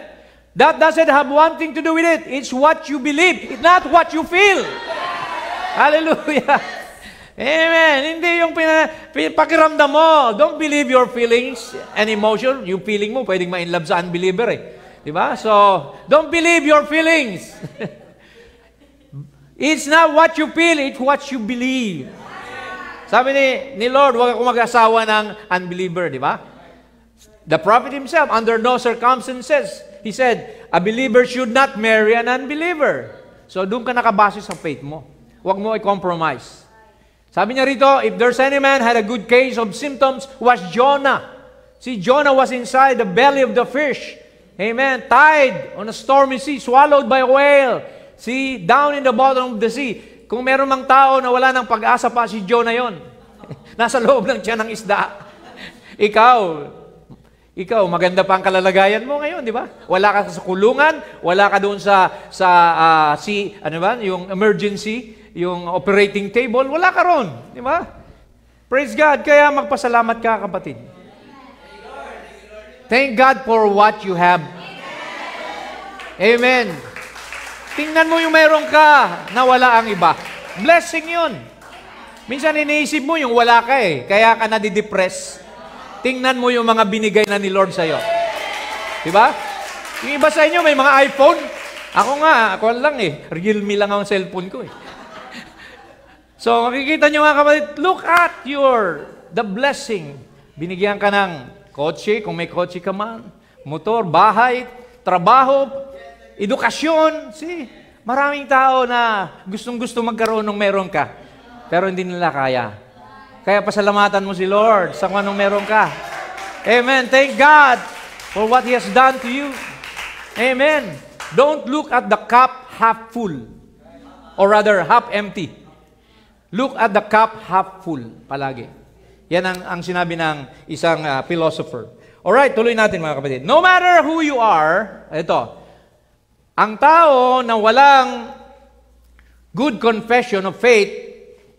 Speaker 2: That doesn't have one thing to do with it. It's what you believe. It's not what you feel. Hallelujah. Amen. Hindi yung pakiramdam mo. Don't believe your feelings and emotion. Yung feeling mo, pwedeng ma-inlove sa unbeliever eh. Diba? So, don't believe your feelings. It's not what you feel, it's what you believe. Sabi ni Lord, huwag akong mag-asawa ng unbeliever, di ba? The prophet himself, under no circumstances, he said, a believer should not marry an unbeliever. So, doon ka nakabase sa faith mo. Huwag mo i-compromise. Sabi niya rito, if there's any man had a good case of symptoms, was Jonah. See, Jonah was inside the belly of the fish. Amen. Tied on a stormy sea, swallowed by a whale. See, down in the bottom of the sea. Kung meron mang tao na wala ng pag-asa pa, si Jonah yon. Nasa loob ng tiyan ng isda. Ikaw, maganda pa ang kalalagayan mo ngayon, di ba? Wala ka sa kulungan, wala ka doon yung emergency, yung operating table, wala ka ron, di ba? Praise God, kaya magpasalamat ka, kapatid. Thank God for what you have. Amen. Tingnan mo yung meron ka na wala ang iba. Blessing yun. Minsan iniisip mo yung wala ka eh, kaya ka nadidepress. Tingnan mo yung mga binigay na ni Lord sa'yo. Diba? Yung iba sa inyo may mga iPhone. Ako lang eh. Realme lang ang cellphone ko eh. So makikita nyo nga kapatid, look at the blessing. Binigyan ka ng kotse, kung may kotse ka man, motor, bahay, trabaho, edukasyon. See, maraming tao na gustong-gusto magkaroon ng meron ka, pero hindi nila kaya. Kaya pasalamatan mo si Lord sa kung anong meron ka. Amen. Thank God for what He has done to you. Amen. Don't look at the cup half full, or rather half empty. Look at the cup half full palagi. Yan ang sinabi ng isang philosopher. Alright, tuloy natin mga kapatid. No matter who you are, ito, ang tao na walang good confession of faith,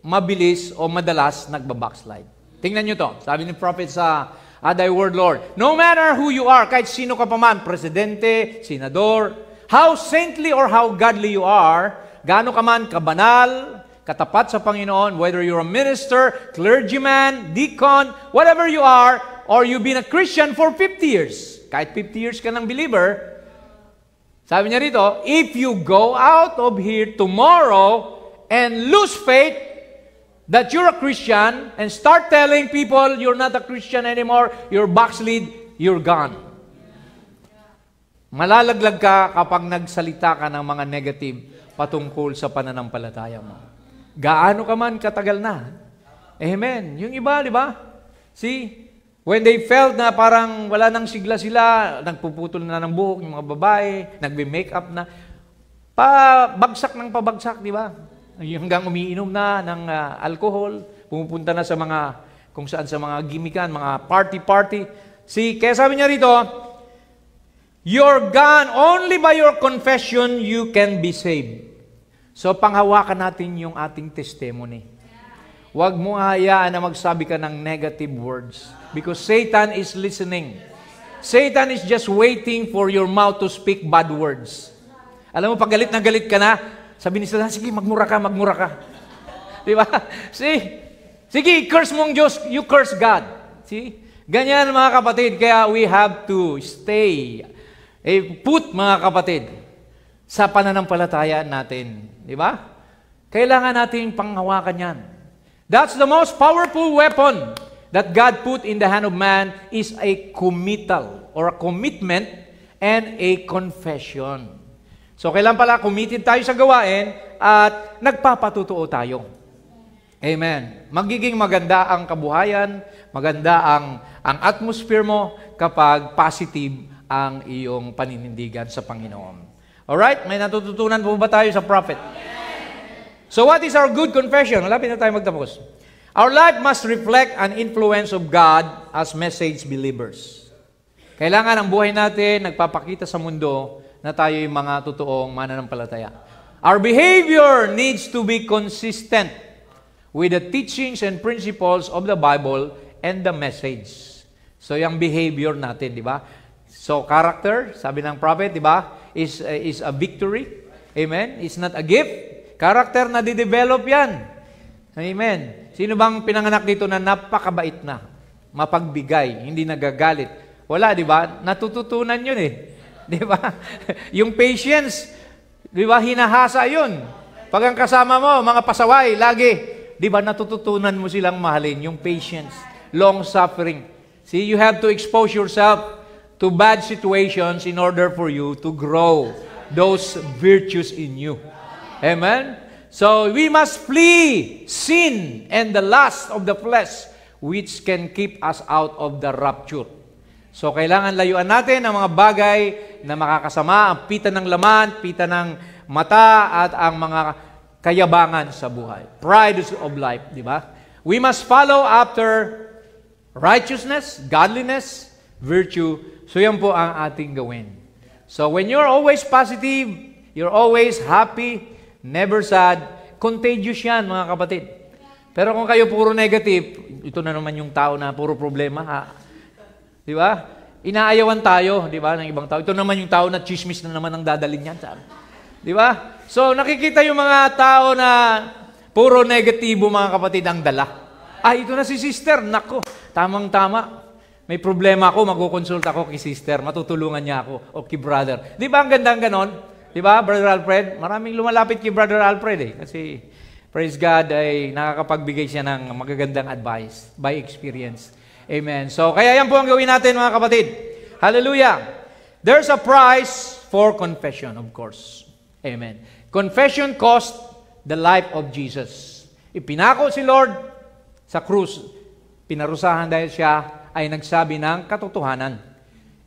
Speaker 2: mabilis o madalas nagbabackslide. Tingnan nyo to. Sabi ni prophet sa Thy Word, Lord, no matter who you are, kahit sino ka pa man, presidente, senador, how saintly or how godly you are, gaano ka man kabanal, katapat sa Panginoon, whether you're a minister, clergyman, deacon, whatever you are, or you've been a Christian for 50 years, kahit 50 years ka ng believer, sabi niya rito, if you go out of here tomorrow and lose faith that you're a Christian and start telling people you're not a Christian anymore, you're backslid, you're gone. Malalaglag ka kapag nagsalita ka ng mga negative patungkol sa pananampalataya mo. Gaano ka man katagal na. Amen. Yung iba, di ba? See, when they felt na parang wala nang sigla sila, nagpuputol na ng buhok, yung mga babae, nagbe-makeup na, pabagsak ng pabagsak, di ba? Hanggang umiinom na ng alcohol, pumupunta na sa mga, kung saan sa mga gimikan, mga party-party. See, kaya sabi niya rito, you're gone, only by your confession you can be saved. So, panghawakan natin yung ating testimony. Huwag mo hayaan na magsabi ka ng negative words. Because Satan is listening. Satan is just waiting for your mouth to speak bad words. Alam mo, pag galit na galit ka na, sabi ni Satan, sige, magmura ka. Di ba? See? Sige, curse mong Diyos, you curse God. See? Ganyan mga kapatid, kaya we have to stay, put mga kapatid, sa pananampalataya natin. Di ba? Kailangan natin panghawakan yan. That's the most powerful weapon that God put in the hand of man is a committal or a commitment and a confession. So, kailan pala committed tayo sa gawain at nagpapatutuo tayo. Amen. Magiging maganda ang kabuhayan, maganda ang atmosphere mo kapag positive ang iyong paninindigan sa Panginoon. Alright? May natututunan po ba tayo sa prophet? So, what is our good confession? Malapit na tayo magtapos. Our life must reflect an influence of God as message believers. Kailangan ang buhay natin nagpapakita sa mundo na tayo yung mga totoong mananampalataya. Our behavior needs to be consistent with the teachings and principles of the Bible and the message. So, yung behavior natin, di ba? So, character, sabi ng prophet, di ba, is a victory. Amen? It's not a gift. Character na di-develop yan. Amen. Sino bang pinanganak dito na napakabait na, mapagbigay, hindi nagagalit? Wala, di ba? Natututunan yun eh. Di ba? Yung patience, di ba, hinahasa yun. Pag ang kasama mo, mga pasaway, lagi, di ba, natututunan mo silang mahalin. Yung patience, long-suffering. See, you have to expose yourself to bad situations in order for you to grow those virtues in you. Amen? So, we must flee sin and the lust of the flesh which can keep us out of the rapture. So, kailangan layuan natin ang mga bagay na makakasama, ang pita ng laman, pita ng mata, at ang mga kayabangan sa buhay. Pride of life, di ba? We must follow after righteousness, godliness, virtue. So, yan po ang ating gawin. So, when you're always positive, you're always happy, never sad, contagious yan, mga kapatid. Pero kung kayo puro negative, ito na naman yung tao na puro problema, ha? Di ba? Inaayawan tayo, di ba, ng ibang tao. Ito naman yung tao na chismis na naman ang dadalhin niyan. Di ba? So, nakikita yung mga tao na puro negatibo, mga kapatid, ang dala. Ito na si sister. Nako, tamang-tama. May problema ako, magkukonsulta ako kay sister. Matutulungan niya ako. O kay brother. Di ba ang gandang ganon? Di ba, Brother Alfred? Maraming lumalapit kay Brother Alfred eh. Kasi, praise God, ay nakakapagbigay siya ng magagandang advice by experience. Amen. So, kaya yan po ang gawin natin, mga kapatid. Hallelujah. There's a price for confession, of course. Amen. Confession cost the life of Jesus. Ipinako si Lord sa krus. Pinarusahan dahil siya ay nagsabi ng katotohanan.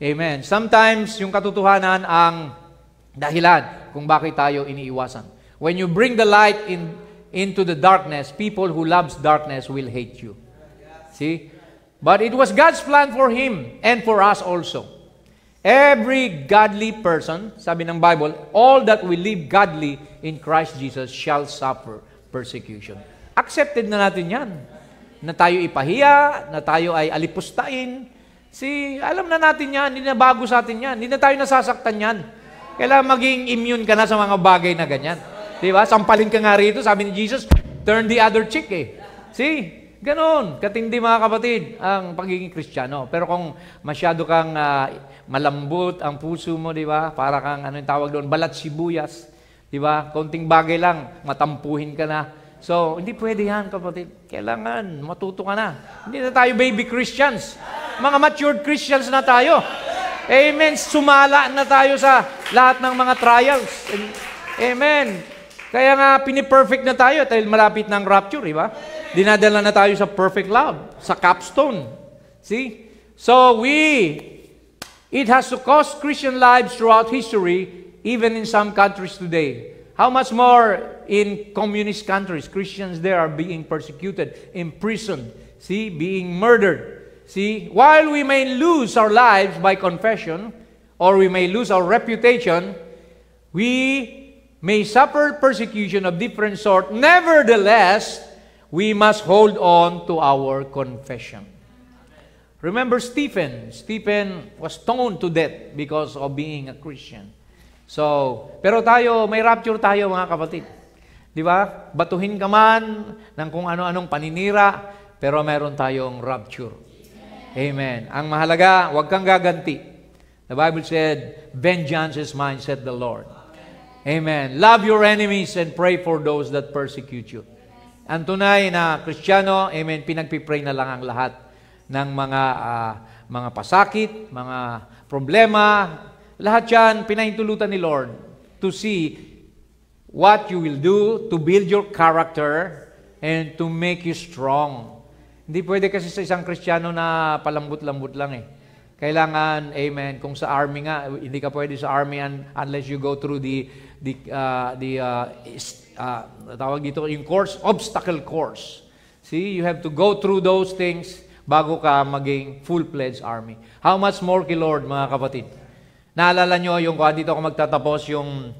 Speaker 2: Amen. Sometimes, yung katotohanan ang dahilan kung bakit tayo iniiwasan. When you bring the light into the darkness, people who loves darkness will hate you. See? But it was God's plan for him and for us also. Every godly person, sabi ng Bible, all that will live godly in Christ Jesus shall suffer persecution. Accepted na natin yan. Na tayo ipahiya, na tayo ay alipustain. Alam na natin yan, hindi na bago sa atin yan. Hindi na tayo nasasaktan yan. Kailangan maging immune ka na sa mga bagay na ganyan. Diba? Sampalin ka nga rito, sabi ni Jesus, turn the other cheek eh. Ganon. Katindi mga kapatid, ang pagiging Kristiyano. Pero kung masyado kang malambot ang puso mo, di ba? Para kang, ano yung tawag doon, balat sibuyas. Di ba? Konting bagay lang, matampuhin ka na. So, hindi pwede yan, kapatid. Kailangan, matuto ka na. Hindi na tayo baby Christians. Mga matured Christians na tayo. Amen. Sumala na tayo sa lahat ng mga trials. Amen. Kaya nga, piniperfect na tayo dahil malapit ng rapture, di ba? Dinadala na tayo sa perfect love, sa capstone. See? So, it has to cost Christian lives throughout history, even in some countries today. How much more in communist countries, Christians there are being persecuted, imprisoned, being murdered. While we may lose our lives by confession, or we may lose our reputation, we may suffer persecution of different sort. Nevertheless, we must hold on to our confession. Remember Stephen. Stephen was stoned to death because of being a Christian. Pero tayo, may rapture tayo mga kapatid. Di ba? Batuhin ka man ng kung ano-anong paninira, pero meron tayong rapture. Amen. Ang mahalaga, huwag kang gaganti. The Bible said, vengeance is mine, said the Lord. Amen. Love your enemies and pray for those that persecute you. Ang tunay na Kristiyano, amen, pinagpipray na lang ang lahat ng mga pasakit, mga problema, lahat yan, pinahintulutan ni Lord to see what you will do to build your character and to make you strong. Hindi pwede kasi sa isang Kristiyano na palambot-lambot lang eh. Kailangan, amen, kung sa army nga, hindi ka pwede sa army unless you go through tawag dito, yung course, obstacle course. You have to go through those things bago ka maging full-fledged army. How much more kay Lord, mga kapatid? Naalala nyo, yung dito ako magtatapos, yung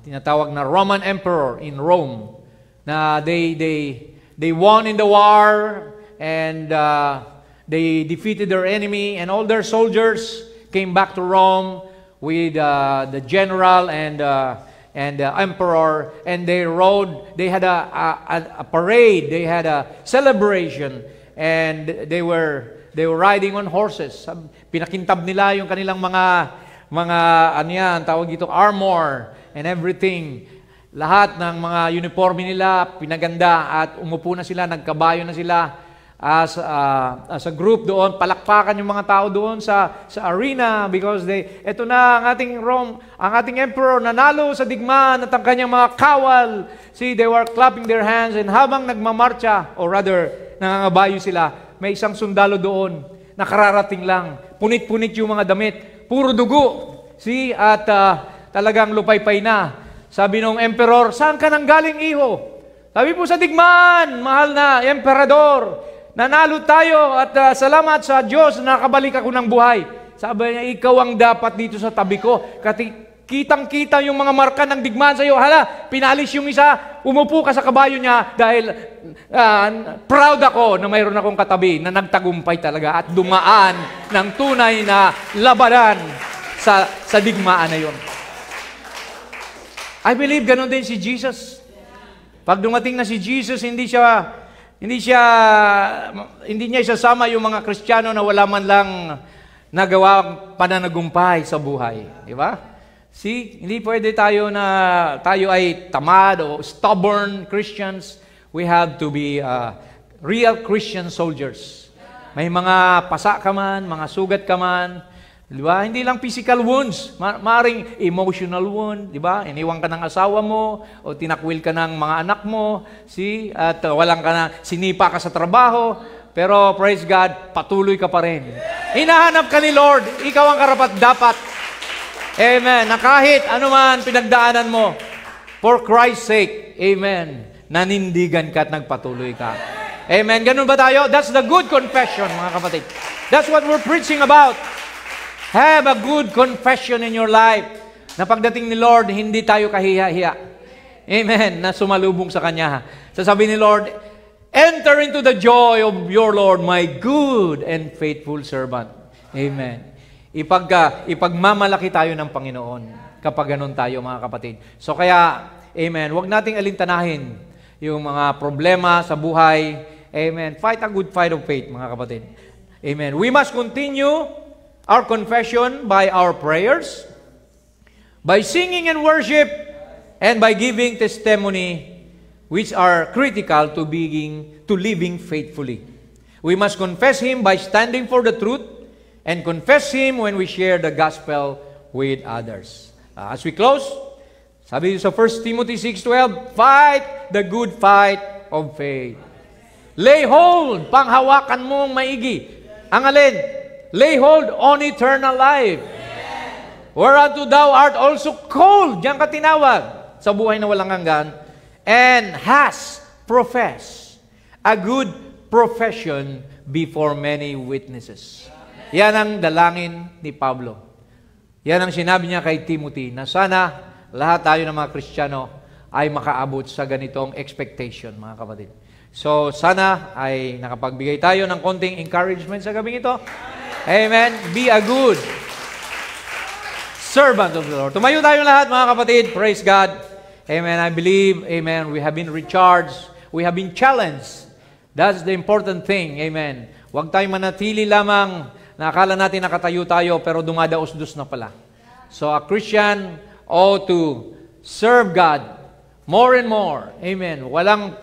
Speaker 2: tinatawag na Roman Emperor in Rome, na they won in the war, and they defeated their enemy, and all their soldiers came back to Rome with the general and the emperor, and they had a parade, they had a celebration, and they were riding on horses. Pinakintab nila yung kanilang mga tawag dito, armor and everything. Lahat ng mga uniforme nila pinaganda at umupo na sila, nagkabayo na sila. As a group doon, palakpakan yung mga tao doon sa arena because eto na ang ating emperor nanalo sa digmaan at ang kanyang mga kawal. They were clapping their hands, and habang nagmamarcha, or rather, nangangabayo sila, may isang sundalo doon, nakararating lang, punit-punit yung mga damit, puro dugo, at talagang lupaypay na. Sabi nung emperor, saan ka nang galing, iho? Sabi po, sa digmaan, mahal na emperador. Nanalo tayo at salamat sa Diyos na nakabalik ako ng buhay. Sabi niya, ikaw ang dapat dito sa tabi ko. Kitang-kita yung mga marka ng digmaan sa iyo. Hala, pinalis yung isa, umupo ka sa kabayo niya dahil proud ako na mayroon akong katabi na nagtagumpay talaga at dumaan ng tunay na labanan sa digmaan na yun. I believe ganun din si Jesus. Pag dumating na si Jesus, hindi niya isasama yung mga Kristiyano na wala man lang nagawa pananagumpay sa buhay. Di ba? Hindi pwede tayo ay tamad o stubborn Christians. We have to be real Christian soldiers. May mga pasa ka man, mga sugat ka man. Di ba? Hindi lang physical wounds, maaaring emotional wound, di ba? Iniwan ka ng asawa mo, o tinakwil ka ng mga anak mo, at walang ka na, sinipa ka sa trabaho, pero praise God, patuloy ka pa rin. Hinahanap ka ni Lord, ikaw ang karapat-dapat. Amen. Na kahit anuman pinagdaanan mo, for Christ's sake, amen. nanindigan ka at nagpatuloy ka. Amen. Ganun ba tayo? That's the good confession, mga kapatid. That's what we're preaching about. Have a good confession in your life. Na pagdating ni Lord, hindi tayo kahiya-hiya. Amen. Na sumalubong sa Kanya. Sasabihin ni Lord, enter into the joy of your Lord, my good and faithful servant. Amen. Ipagmamalaki tayo ng Panginoon kapag ganun tayo, mga kapatid. So kaya, amen, huwag nating alintanahin yung mga problema sa buhay. Amen. Fight a good fight of faith, mga kapatid. Amen. We must continue our confession by our prayers, by singing and worship, and by giving testimony, which are critical to living faithfully. We must confess Him by standing for the truth, and confess Him when we share the gospel with others. As we close, sabi sa 1 Timothy 6:12, fight the good fight of faith. Lay hold, panghawakan mong maigi. Ang alin? Lay hold on eternal life. Whereunto thou art also called, diyan ka tinawag, sa buhay na walang hanggan, and has professed a good profession before many witnesses. Yan ang dalangin ni Pablo. Yan ang sinabi niya kay Timothy, na sana lahat tayo ng mga Kristiyano ay makaabot sa ganitong expectation, mga kapatid. So, sana ay nakapagbigay tayo ng konting encouragement sa gabing ito. Amen. Be a good servant of the Lord. Tumayo tayo lahat, mga kapatid. Praise God. Amen. I believe, amen, we have been recharged. We have been challenged. That's the important thing. Amen. Huwag tayong manatili lamang na akala natin nakatayo tayo pero dumadaos-dos na pala. So, a Christian ought to serve God more and more. Amen. Walang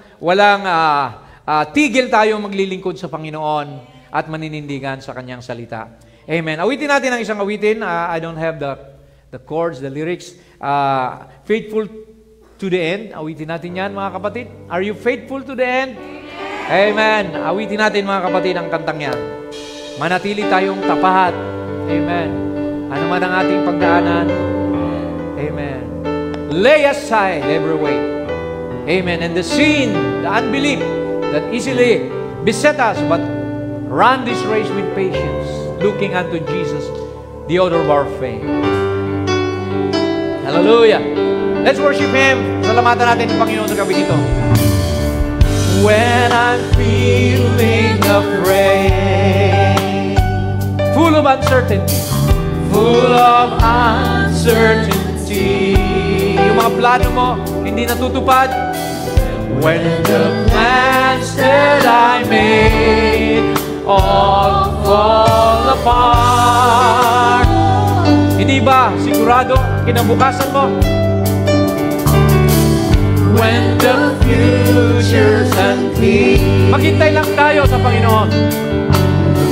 Speaker 2: tigil tayo maglilingkod sa Panginoon at maninindigan sa Kanyang salita. Amen. Awitin natin ang isang awitin. I don't have the chords, the lyrics. Faithful to the end. Awitin natin yan, mga kapatid. Are you faithful to the end? Amen. Awitin natin, mga kapatid, ang kantang yan. Manatili tayong tapat. Amen. Ano man ang ating pagdaanan. Amen. Lay aside every weight. Amen. And the sin, the unbelief that easily beset us, but run this race with patience, looking unto Jesus, the author of our faith. Hallelujah. Let's worship Him. Salamatan natin ang Panginoon sa gabi ito. When I'm feeling afraid, full of uncertainty, yung mga plano mo, hindi natutupad. When the plans that I made all fall apart. Hindi ba sigurado kinabukasan mo? When the future's unclear. Maghintay lang tayo sa Panginoon.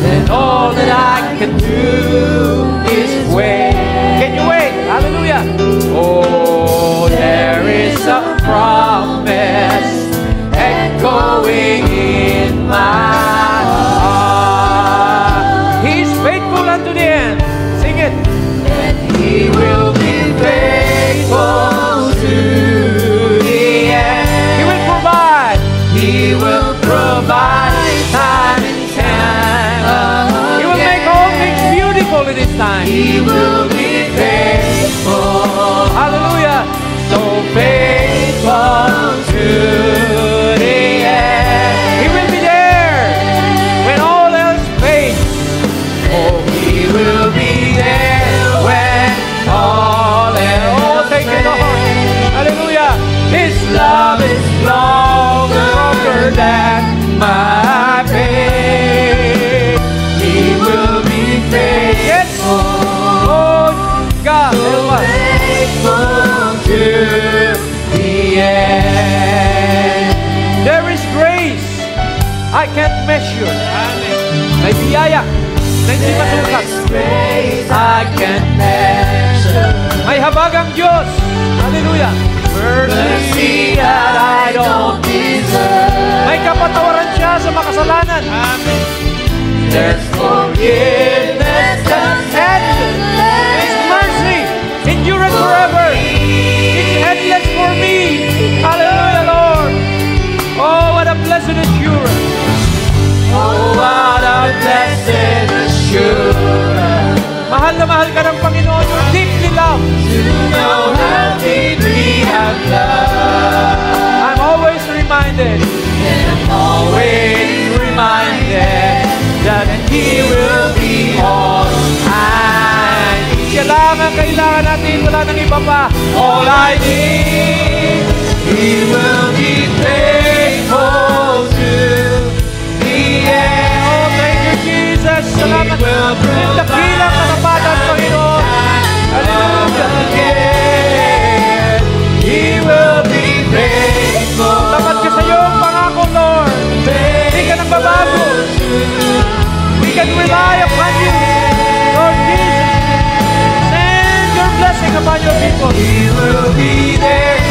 Speaker 2: Then all that I can do is wait. Can you wait? Hallelujah. Oh, there is a promise echoing in my heart. He's faithful unto the end. Sing it. And He will be faithful to the end. He will provide. He will provide time and time. He will make all things beautiful in His time. He will be faithful. Hallelujah. So faithful to the end. He will be there when all else fades. Oh, He will be there when all else. Oh, thank you, Lord. Hallelujah. His love is longer than my pain. He will be faithful. Yes. Oh, God. Faithful to the end. There is grace I can't measure. May biyaya na hindi masukat. I can't measure. May habagang Diyos. Hallelujah. Mercy that I don't deserve. May kapatawaran siya sa makasalanan. Amen. There's forgiveness and His mercy endureth forever. It's endless for me. Hallelujah, Lord. na mahal ka ng Panginoon. You're deeply loved. I'm always reminded that He will be all I need. Siya lang ang kailangan natin, wala nang iba pa. All I need, He will be faithful to the end. Oh, thank you, Jesus. Salamat. Dakilang katapatan, Panginoon. Hallelujah. He will be faithful. Tapat ka sa iyong pangako, Lord. Hindi ka nang babago. We can rely upon you, Lord Jesus. Send your blessing upon your people. He will be there.